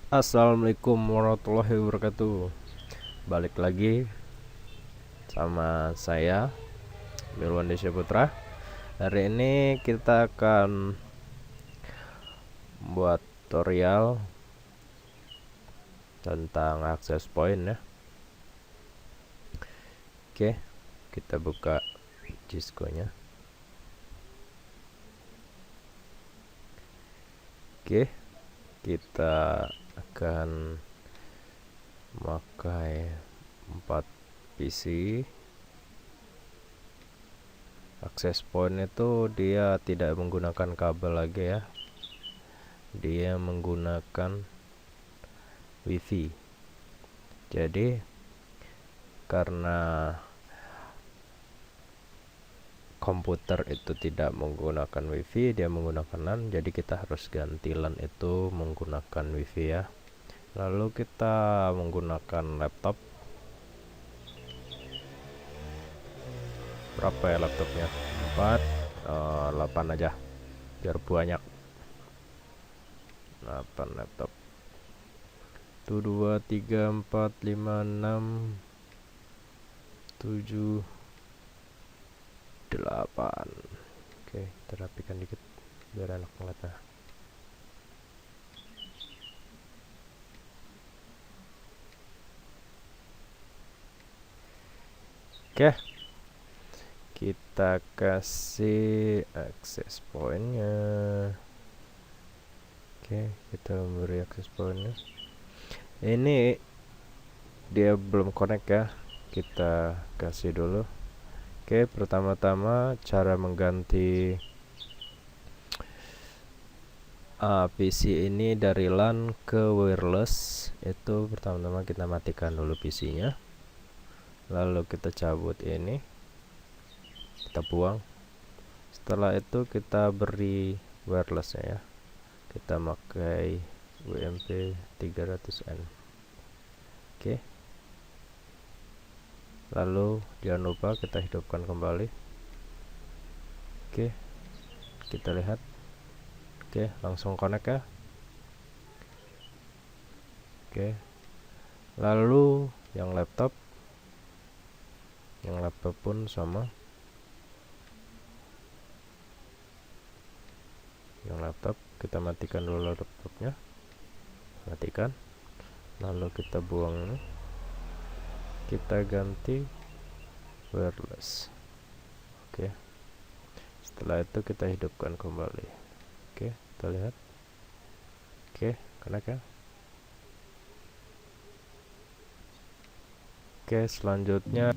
Assalamualaikum warahmatullahi wabarakatuh. Balik lagi sama saya Mirwan Desya Putra. Hari ini kita akan buat tutorial tentang access point ya. Oke, kita buka cisco nya. Oke, kita akan memakai 4 PC. Access point itu dia tidak menggunakan kabel lagi ya, dia menggunakan wifi. Jadi karena komputer itu tidak menggunakan wifi, dia menggunakan LAN, jadi kita harus ganti LAN itu menggunakan wifi ya. Lalu kita menggunakan laptop. Berapa ya laptopnya? 8 aja biar banyak. 8 laptop. 1 2 3 4 5 6 7 8. Oke, kita rapikan dikit biar enak ngeliatnya. Oke, kita kasih access point-nya. Oke, kita beri access point-nya. Ini dia belum connect ya, kita kasih dulu. Oke, pertama-tama cara mengganti PC ini dari LAN ke wireless itu pertama-tama kita matikan dulu PC-nya. Lalu kita cabut ini, kita buang. Setelah itu kita beri wireless ya. Kita pakai WMP 300N. Oke. Lalu jangan lupa kita hidupkan kembali. Oke, kita lihat. Oke, langsung connect ya. Oke, lalu yang laptop pun sama. Yang laptop kita matikan dulu laptopnya, matikan. Lalu kita buang ini, kita ganti wireless. Oke, setelah itu kita hidupkan kembali. Oke, kita lihat. Oke, connect ya. Oke, selanjutnya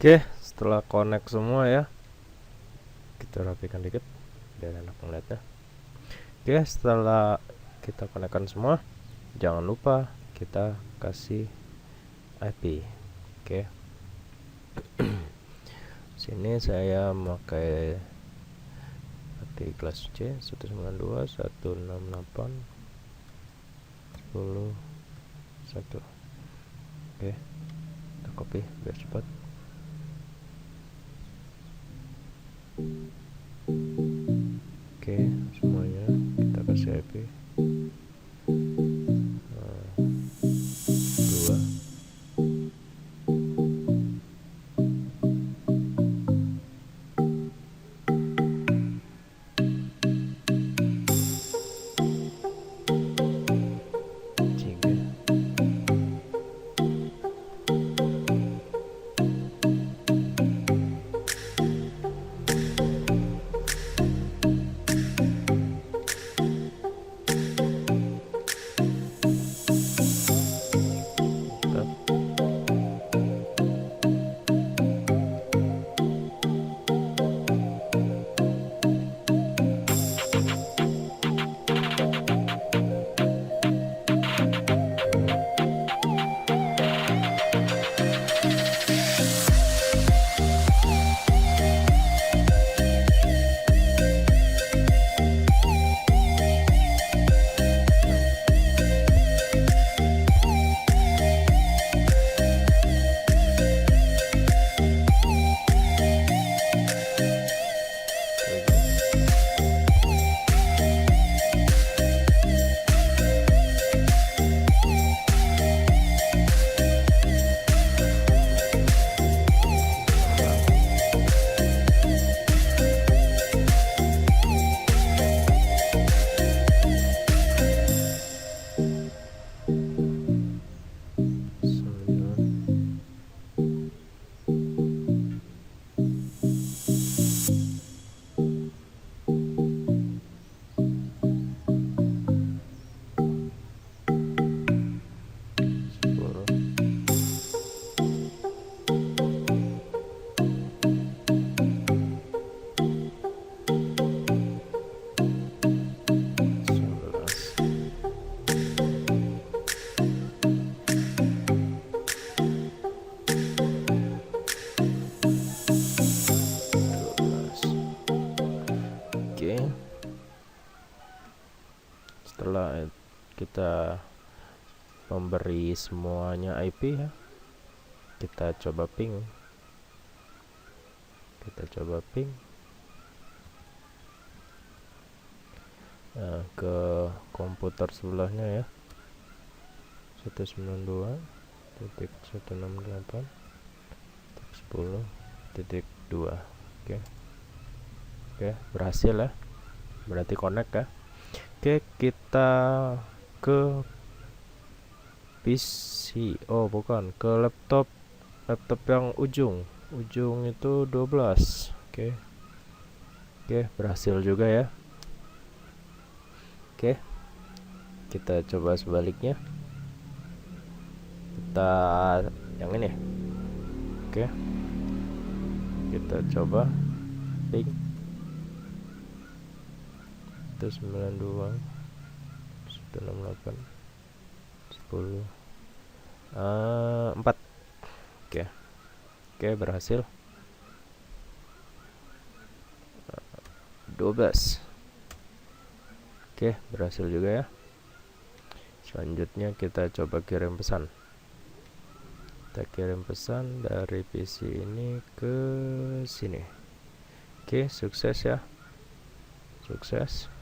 Oke, setelah connect semua ya, kita rapikan dikit biar enak ngeliatnya. Oke, setelah kita konekkan semua, jangan lupa kita kasih IP. Oke, sini saya memakai IP kelas C 192.168.10.1. Oke, kita copy biar cepat. Oke, semuanya kita kasih IP 2. Setelah kita memberi semuanya IP ya, kita coba ping ke komputer sebelahnya ya, 192.168.10.2. Oke, berhasil ya, berarti connect ya. Oke, kita ke PC, oh bukan, ke laptop yang ujung itu 12. Oke, berhasil juga ya. Oke, kita coba sebaliknya, kita yang ini. Oke, kita coba ping itu 92.168.10.4. Oke, berhasil 12. Oke, berhasil juga ya. Selanjutnya kita coba kirim pesan. Kita kirim pesan dari PC ini ke sini. Oke, sukses ya, sukses.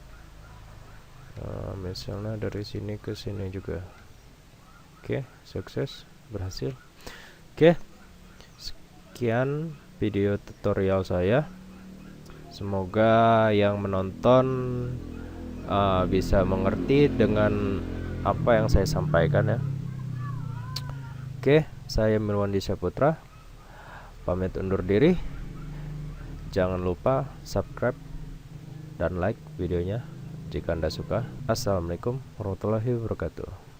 Misalnya dari sini ke sini juga. Oke, sukses, berhasil. Oke, sekian video tutorial saya. Semoga yang menonton bisa mengerti dengan apa yang saya sampaikan ya. Oke, saya Mirwandi Saputra pamit undur diri. Jangan lupa subscribe dan like videonya jika Anda suka. Assalamualaikum warahmatullahi wabarakatuh.